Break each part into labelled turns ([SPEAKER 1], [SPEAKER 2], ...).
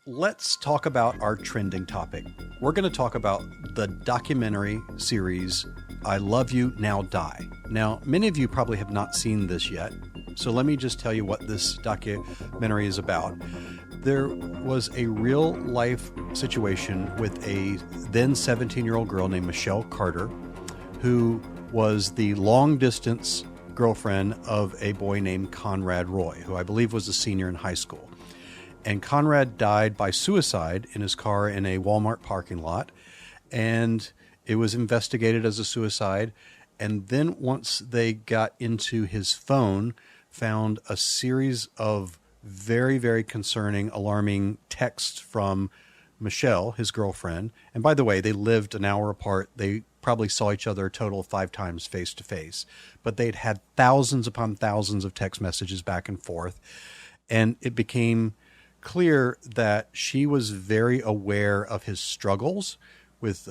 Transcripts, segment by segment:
[SPEAKER 1] let's talk about our trending topic. We're going to talk about the documentary series, I Love You, Now Die. Now, many of you probably have not seen this yet, so let me just tell you what this documentary is about. There was a real life situation with a then 17-year-old girl named Michelle Carter, who was the long distance girlfriend of a boy named Conrad Roy, who I believe was a senior in high school. And Conrad died by suicide in his car in a Walmart parking lot, and it was investigated as a suicide. And then once they got into his phone, found a series of very, very concerning, alarming texts from Michelle, his girlfriend. And by the way, they lived an hour apart. They probably saw each other a total of 5 times face to face, but they'd had thousands upon thousands of text messages back and forth. And it became clear that she was very aware of his struggles with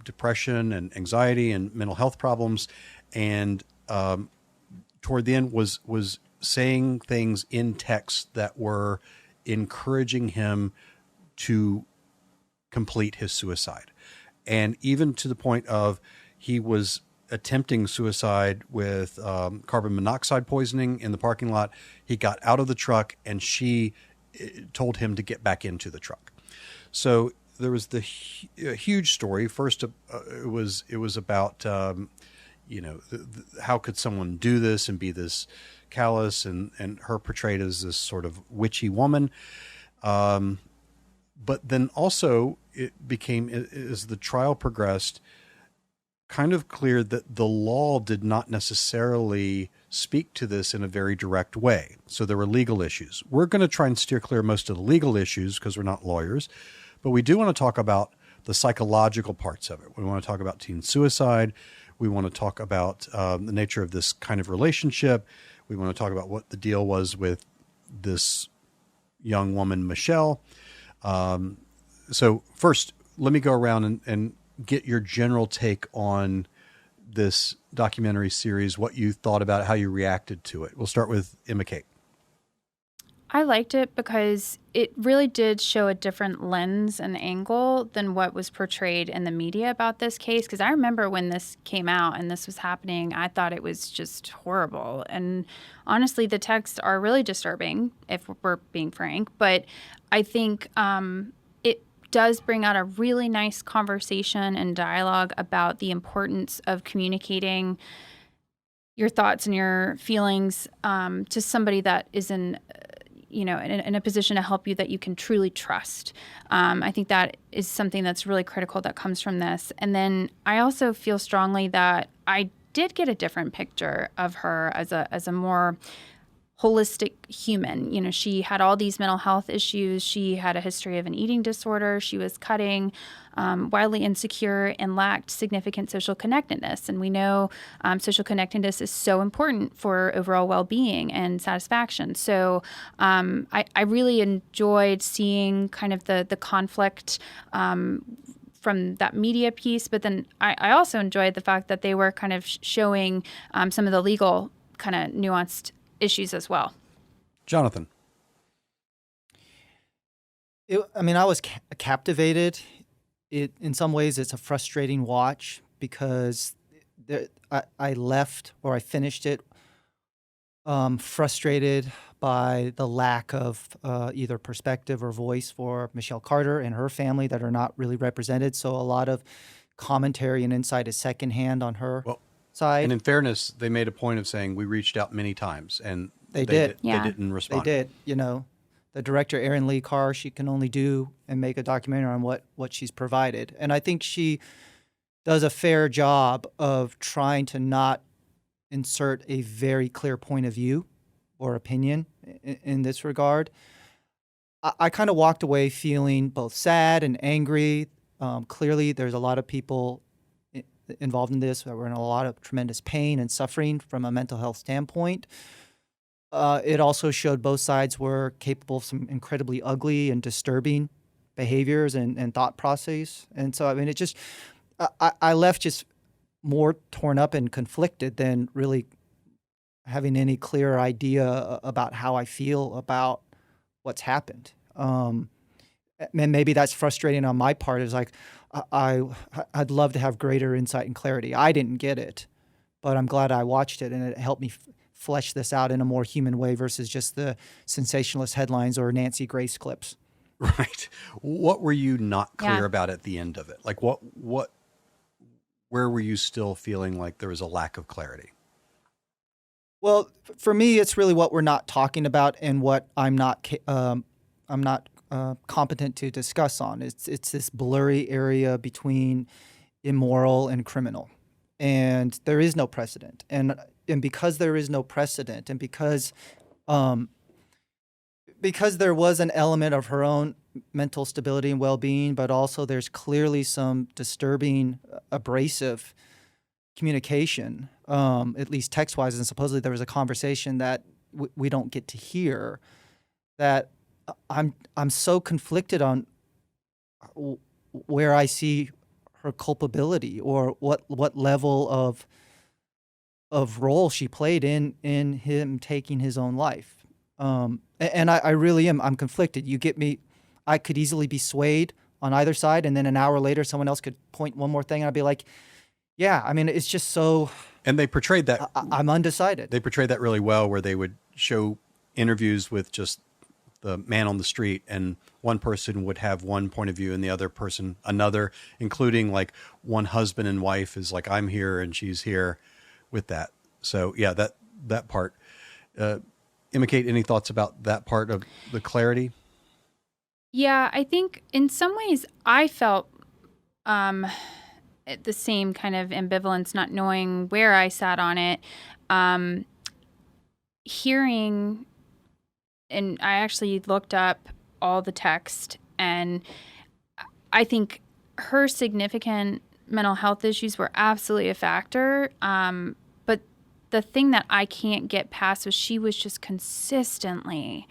[SPEAKER 1] depression and anxiety and mental health problems. And toward the end was saying things in text that were encouraging him to complete his suicide. And even to the point of he was attempting suicide with carbon monoxide poisoning in the parking lot. He got out of the truck and she told him to get back into the truck. So there was the huge story. First, it was about, how could someone do this and be this callous, and her portrayed as this sort of witchy woman. But then also it became, as the trial progressed, kind of clear that the law did not necessarily speak to this in a very direct way. So there were legal issues. We're going to try and steer clear most of the legal issues because we're not lawyers, but we do want to talk about the psychological parts of it. We want to talk about teen suicide. We want to talk about the nature of this kind of relationship. We want to talk about what the deal was with this young woman, Michelle. So first, let me go around and get your general take on this documentary series, what you thought about it, how you reacted to it. We'll start with Emma Kate.
[SPEAKER 2] I liked it because it really did show a different lens and angle than what was portrayed in the media about this case. Because I remember when this came out and this was happening, I thought it was just horrible. And honestly, the texts are really disturbing, if we're being frank. But I think it does bring out a really nice conversation and dialogue about the importance of communicating your thoughts and your feelings to somebody that is in a position to help you that you can truly trust. I think that is something that's really critical that comes from this. And then I also feel strongly that I did get a different picture of her as a more holistic human. She had all these mental health issues. She had a history of an eating disorder. She was cutting, wildly insecure, and lacked significant social connectedness. And we know social connectedness is so important for overall well-being and satisfaction. So I really enjoyed seeing kind of the conflict from that media piece. But then I also enjoyed the fact that they were kind of showing some of the legal kind of nuanced issues as well.
[SPEAKER 1] Jonathan.
[SPEAKER 3] I was captivated. In some ways, it's a frustrating watch because I left, or I finished it, frustrated by the lack of either perspective or voice for Michelle Carter and her family that are not really represented. So a lot of commentary and insight is secondhand on her side.
[SPEAKER 1] And in fairness, they made a point of saying we reached out many times, and they didn't respond.
[SPEAKER 3] They did. The director, Erin Lee Carr, she can only do and make a documentary on what she's provided. And I think she does a fair job of trying to not insert a very clear point of view or opinion in this regard. I kind of walked away feeling both sad and angry. Clearly, there's a lot of people involved in this that were in a lot of tremendous pain and suffering from a mental health standpoint. It also showed both sides were capable of some incredibly ugly and disturbing behaviors and thought processes. And so, it just, I left just more torn up and conflicted than really having any clear idea about how I feel about what's happened. and maybe that's frustrating on my part, is like, I'd love to have greater insight and clarity. I didn't get it, but I'm glad I watched it, and it helped me flesh this out in a more human way versus just the sensationalist headlines or Nancy Grace clips.
[SPEAKER 1] Right. What were you not clear
[SPEAKER 2] Yeah.
[SPEAKER 1] about at the end of it? Like where were you still feeling like there was a lack of clarity?
[SPEAKER 3] Well, for me, it's really what we're not talking about and what I'm not competent to discuss on. It's this blurry area between immoral and criminal, and there is no precedent. And because there is no precedent, and because there was an element of her own mental stability and well-being, but also there's clearly some disturbing, abrasive communication, at least text-wise, and supposedly there was a conversation that we don't get to hear, that I'm so conflicted on where I see her culpability, or what level of role she played in him taking his own life. And I really am. I'm conflicted. You get me. I could easily be swayed on either side, and then an hour later, someone else could point one more thing, and I'd be like, yeah, I mean, it's just so.
[SPEAKER 1] And they portrayed that.
[SPEAKER 3] I'm undecided.
[SPEAKER 1] They portrayed that really well, where they would show interviews with just the man on the street, and one person would have one point of view and the other person another, including like one husband and wife is like, I'm here and she's here with that. So yeah, that part. Imicate, any thoughts about that part of the clarity?
[SPEAKER 2] Yeah, I think in some ways I felt the same kind of ambivalence, not knowing where I sat on it. Hearing, and I actually looked up all the text, and I think her significant mental health issues were absolutely a factor. But the thing that I can't get past was she was just consistently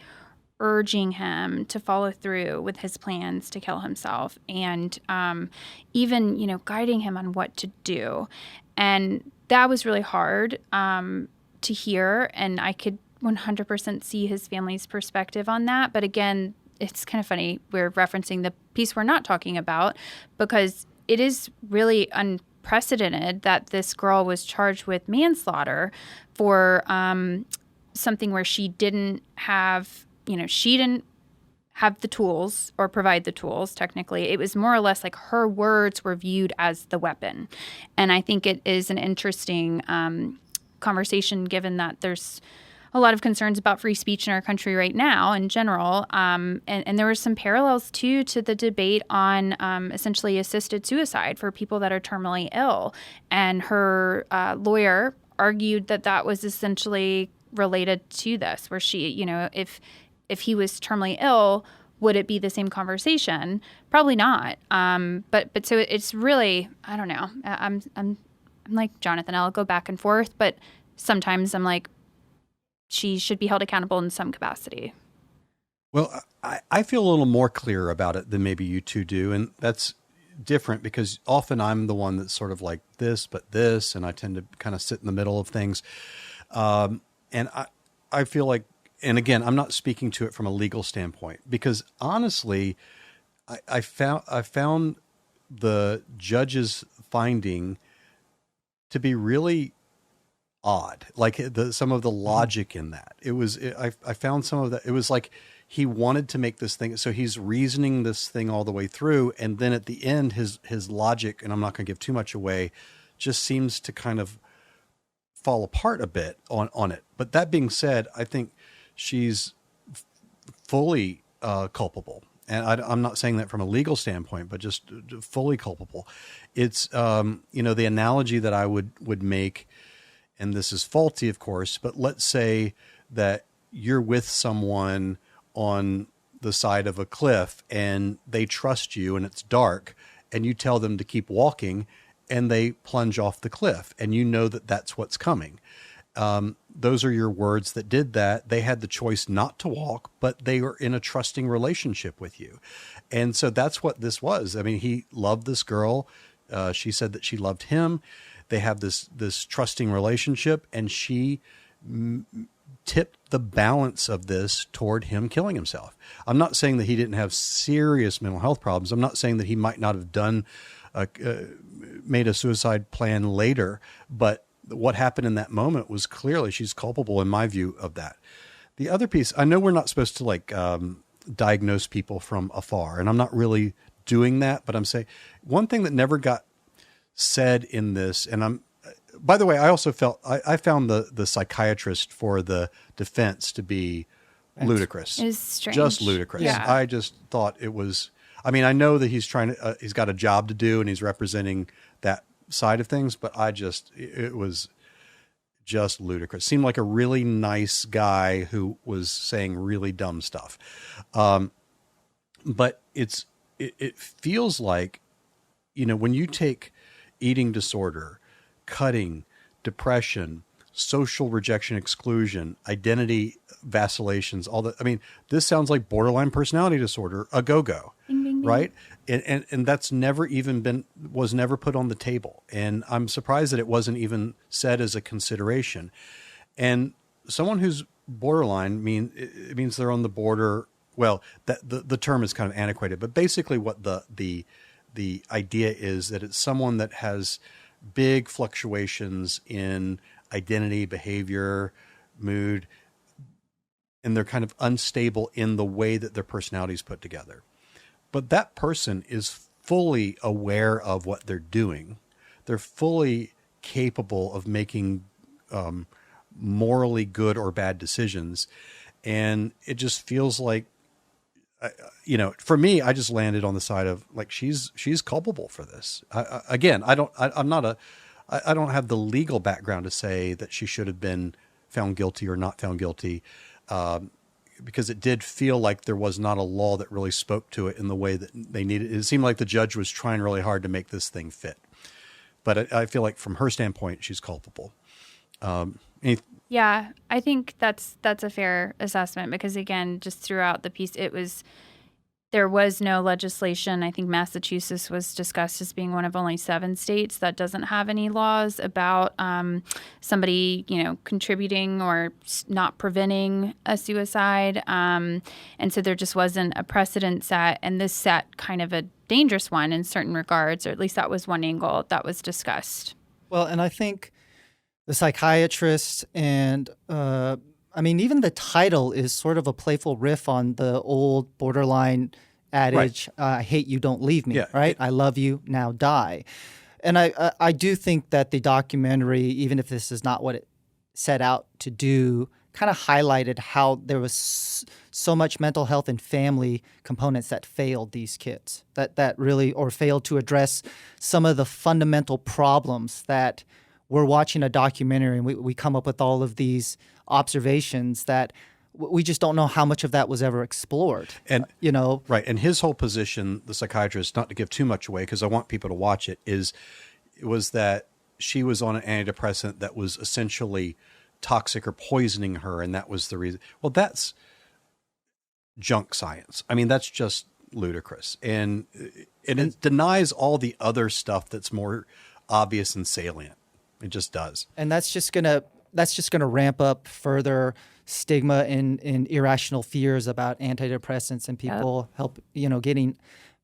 [SPEAKER 2] urging him to follow through with his plans to kill himself, and even, guiding him on what to do. And that was really hard to hear, and I could 100% see his family's perspective on that. But again, it's kind of funny we're referencing the piece we're not talking about, because it is really unprecedented that this girl was charged with manslaughter for something where she didn't have, she didn't have the tools or provide the tools. Technically, it was more or less like her words were viewed as the weapon. And I think it is an interesting conversation, given that there's a lot of concerns about free speech in our country right now in general. And there were some parallels, too, to the debate on essentially assisted suicide for people that are terminally ill. And her lawyer argued that that was essentially related to this, where she, if he was terminally ill, would it be the same conversation? Probably not. But so it's really, I don't know. I'm like Jonathan. I'll go back and forth, but sometimes I'm like, she should be held accountable in some capacity.
[SPEAKER 1] Well, I feel a little more clear about it than maybe you two do, and that's different because often I'm the one that's sort of like this, but this, and I tend to kind of sit in the middle of things. And I feel like, and again, I'm not speaking to it from a legal standpoint, because honestly, I found the judge's finding to be really odd. Like some of the logic in that, I found some of that. It was like he wanted to make this thing, so he's reasoning this thing all the way through, and then at the end, his logic, and I'm not going to give too much away, just seems to kind of fall apart a bit on it. But that being said, I think she's fully culpable. And I'm not saying that from a legal standpoint, but just fully culpable. It's, the analogy that I would make, and this is faulty, of course, but let's say that you're with someone on the side of a cliff and they trust you and it's dark, and you tell them to keep walking and they plunge off the cliff, and you know that that's what's coming. Those are your words that did that. They had the choice not to walk, but they were in a trusting relationship with you. And so that's what this was. I mean, he loved this girl. She said that she loved him. They have this trusting relationship, and she tipped the balance of this toward him killing himself. I'm not saying that he didn't have serious mental health problems. I'm not saying that he might not have made a suicide plan later, but what happened in that moment was clearly she's culpable in my view of that. The other piece, I know we're not supposed to diagnose people from afar, and I'm not really doing that, but I'm saying one thing that never got said in this, and by the way, I also felt, I found the psychiatrist for the defense to be ludicrous.
[SPEAKER 2] It was strange.
[SPEAKER 1] Just ludicrous.
[SPEAKER 2] Yeah.
[SPEAKER 1] I just thought it was, I mean, I know that he's he's got a job to do and he's representing that side of things, but it was just ludicrous. Seemed like a really nice guy who was saying really dumb stuff. But it feels like, when you take eating disorder, cutting, depression, social rejection, exclusion, identity vacillations, all that. I mean, this sounds like borderline personality disorder, a go-go,
[SPEAKER 2] Ding, ding, ding.
[SPEAKER 1] right? And that's was never put on the table. And I'm surprised that it wasn't even said as a consideration. And someone who's borderline it means they're on the border. Well, the term is kind of antiquated, but basically what the idea is that it's someone that has big fluctuations in identity, behavior, mood, and they're kind of unstable in the way that their personality is put together. But that person is fully aware of what they're doing. They're fully capable of making morally good or bad decisions. And it just feels like, for me, I just landed on the side of she's culpable for this. I don't have the legal background to say that she should have been found guilty or not found guilty, because it did feel like there was not a law that really spoke to it in the way that they needed. It seemed like the judge was trying really hard to make this thing fit. But I feel like from her standpoint, she's culpable.
[SPEAKER 2] Yeah, I think that's a fair assessment because, again, just throughout the piece, there was no legislation. I think Massachusetts was discussed as being one of only 7 states that doesn't have any laws about somebody, contributing or not preventing a suicide. And so there just wasn't a precedent set, and this set kind of a dangerous one in certain regards, or at least that was one angle that was discussed.
[SPEAKER 3] Well, and I think the psychiatrist and even the title is sort of a playful riff on the old borderline adage, right. I hate you, don't leave me, right? I love you, now die. And I do think that the documentary, even if this is not what it set out to do, kind of highlighted how there was so much mental health and family components that failed these kids, that really, or failed to address some of the fundamental problems that we're watching a documentary and we come up with all of these observations that we just don't know how much of that was ever explored.
[SPEAKER 1] And right. And his whole position, the psychiatrist, not to give too much away because I want people to watch it, was that she was on an antidepressant that was essentially toxic or poisoning her, and that was the reason. Well, that's junk science. I mean, that's just ludicrous, and it denies all the other stuff that's more obvious and salient. It just does. And that's just gonna ramp up further stigma and irrational fears about antidepressants and people getting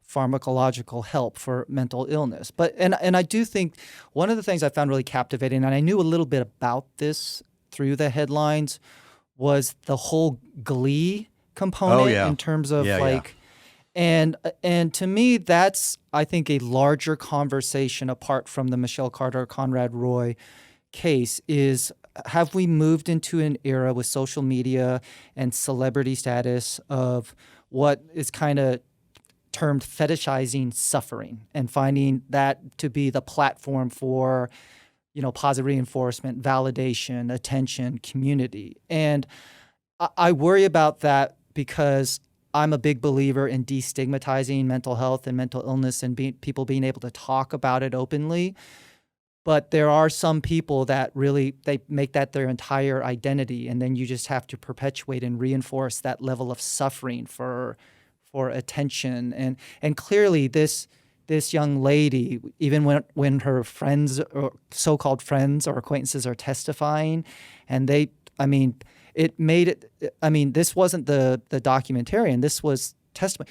[SPEAKER 1] pharmacological help for mental illness. But and I do think one of the things I found really captivating, and I knew a little bit about this through the headlines, was the whole Glee component in terms of And to me, that's, I think, a larger conversation apart from the Michelle Carter, Conrad Roy case is, have we moved into an era with social media and celebrity status of what is kind of termed fetishizing suffering and finding that to be the platform for, positive reinforcement, validation, attention, community. And I worry about that because I'm a big believer in destigmatizing mental health and mental illness and people being able to talk about it openly. But there are some people that really, they make that their entire identity, and then you just have to perpetuate and reinforce that level of suffering for attention. And clearly this young lady, even when her friends or so-called friends or acquaintances are testifying, and
[SPEAKER 3] it made it. I mean, this wasn't the documentarian. This was testimony.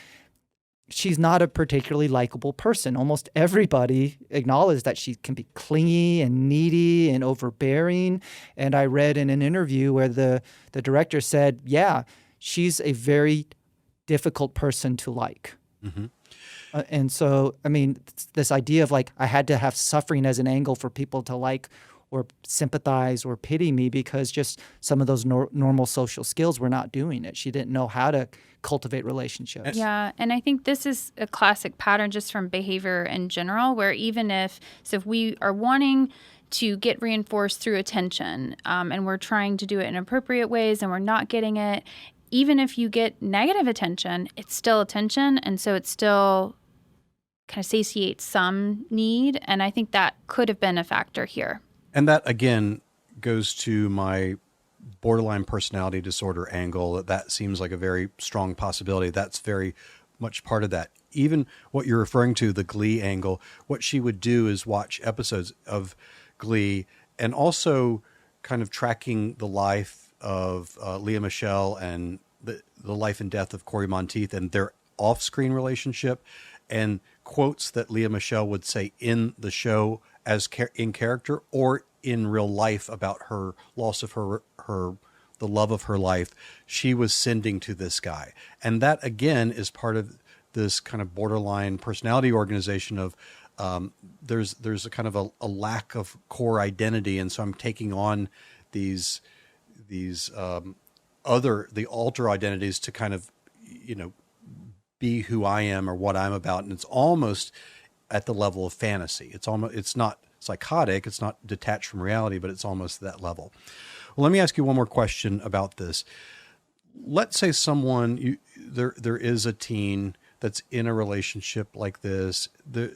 [SPEAKER 3] She's not a particularly likable person. Almost everybody acknowledged that she can be clingy and needy and overbearing. And I read in an interview where the director said, yeah, she's a very difficult person to like.
[SPEAKER 1] Mm-hmm.
[SPEAKER 3] And so, I mean, this idea of like I had to have suffering as an angle for people to like or sympathize or pity me because just some of those normal social skills were not doing it. She didn't know how to cultivate relationships.
[SPEAKER 2] Yeah, and I think this is a classic pattern just from behavior in general, where even if we are wanting to get reinforced through attention and we're trying to do it in appropriate ways and we're not getting it, even if you get negative attention, it's still attention, and so it still kind of satiates some need, and I think that could have been a factor here.
[SPEAKER 1] And that, again, goes to my borderline personality disorder angle. That seems like a very strong possibility. That's very much part of that. Even what you're referring to, the Glee angle, what she would do is watch episodes of Glee and also kind of tracking the life of Lea Michele and the life and death of Corey Monteith and their off-screen relationship, and quotes that Lea Michele would say in the show as in character or in real life about her loss of her the love of her life, she was sending to this guy. And that, again, is part of this kind of borderline personality organization of there's a kind of a lack of core identity. And so I'm taking on these alter identities to kind of, be who I am or what I'm about. And it's almost at the level of fantasy. It's not psychotic. It's not detached from reality, but it's almost that level. Well, let me ask you one more question about this. Let's say there is a teen that's in a relationship like this. I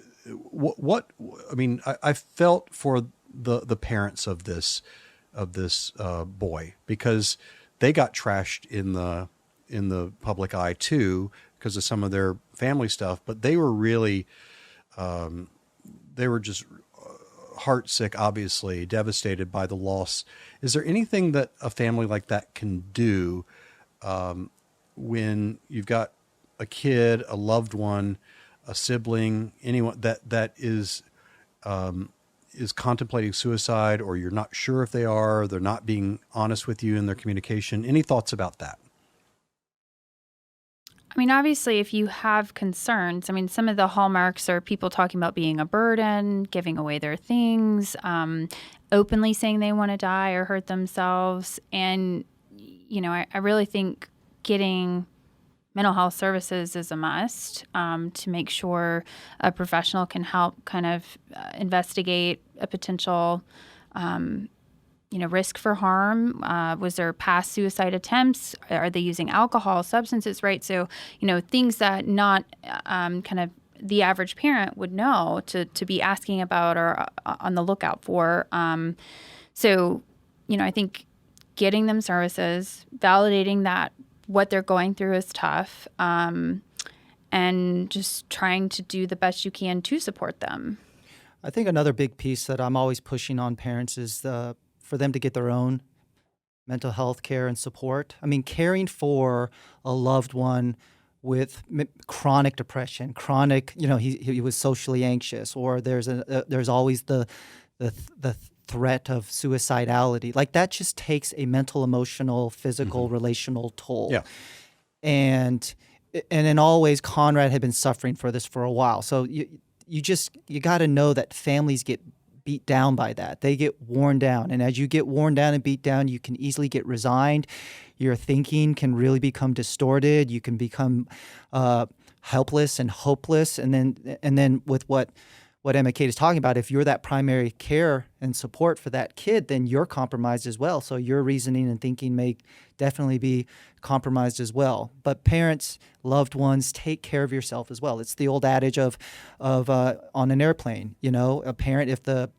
[SPEAKER 1] felt for the parents of this boy, because they got trashed in the public eye too, because of some of their family stuff, but they were really, they were just heartsick, obviously devastated by the loss. Is there anything that a family like that can do when you've got a kid, a loved one, a sibling, anyone that is contemplating suicide, or you're not sure if they're not being honest with you in their communication? Any thoughts about that?
[SPEAKER 2] I mean, obviously, if you have concerns, some of the hallmarks are people talking about being a burden, giving away their things, openly saying they want to die or hurt themselves. And, I really think getting mental health services is a must to make sure a professional can help kind of investigate a potential risk for harm. Was there past suicide attempts? Are they using alcohol, substances, right? So, things that not kind of the average parent would know to be asking about or on the lookout for. So, I think getting them services, validating that what they're going through is tough, and just trying to do the best you can to support them.
[SPEAKER 3] I think another big piece that I'm always pushing on parents is for them to get their own mental health care and support. Caring for a loved one with chronic depression, he was socially anxious, or there's always the threat of suicidality. Like, that just takes a mental, emotional, physical, relational toll.
[SPEAKER 1] Yeah.
[SPEAKER 3] And in all ways, Conrad had been suffering for this for a while. So you got to know that families get beat down by that. They get worn down. And as you get worn down and beat down, you can easily get resigned. Your thinking can really become distorted. You can become helpless and hopeless. And then with what Emma Kate is talking about, if you're that primary care and support for that kid, then you're compromised as well. So your reasoning and thinking may definitely be compromised as well. But parents, loved ones, take care of yourself as well. It's the old adage of on an airplane, a parent, if the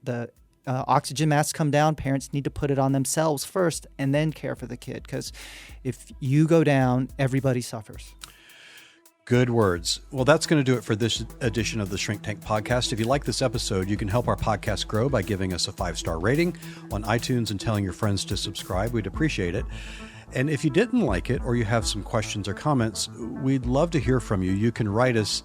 [SPEAKER 3] oxygen masks come down, parents need to put it on themselves first and then care for the kid. Because if you go down, everybody suffers.
[SPEAKER 1] Good words. Well, that's going to do it for this edition of the Shrink Tank Podcast. If you like this episode, you can help our podcast grow by giving us a 5-star rating on iTunes and telling your friends to subscribe. We'd appreciate it. And if you didn't like it or you have some questions or comments, we'd love to hear from you. You can write us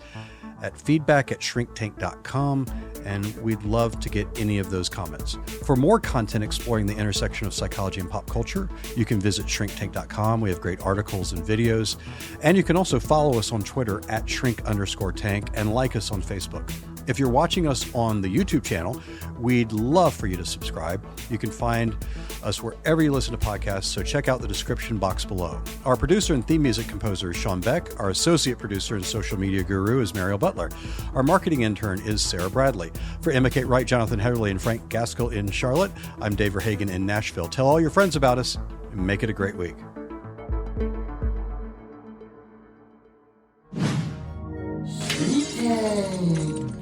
[SPEAKER 1] at feedback@shrinktank.com, and we'd love to get any of those comments. For more content exploring the intersection of psychology and pop culture, you can visit shrinktank.com. We have great articles and videos. And you can also follow us on Twitter at @shrink_tank and like us on Facebook. If you're watching us on the YouTube channel, we'd love for you to subscribe. You can find us wherever you listen to podcasts, so check out the description box below. Our producer and theme music composer is Sean Beck. Our associate producer and social media guru is Mariel Butler. Our marketing intern is Sarah Bradley. For Emma Kate Wright, Jonathan Heatherly, and Frank Gaskell in Charlotte, I'm Dave Verhagen in Nashville. Tell all your friends about us and make it a great week.
[SPEAKER 4] Shrinktank.com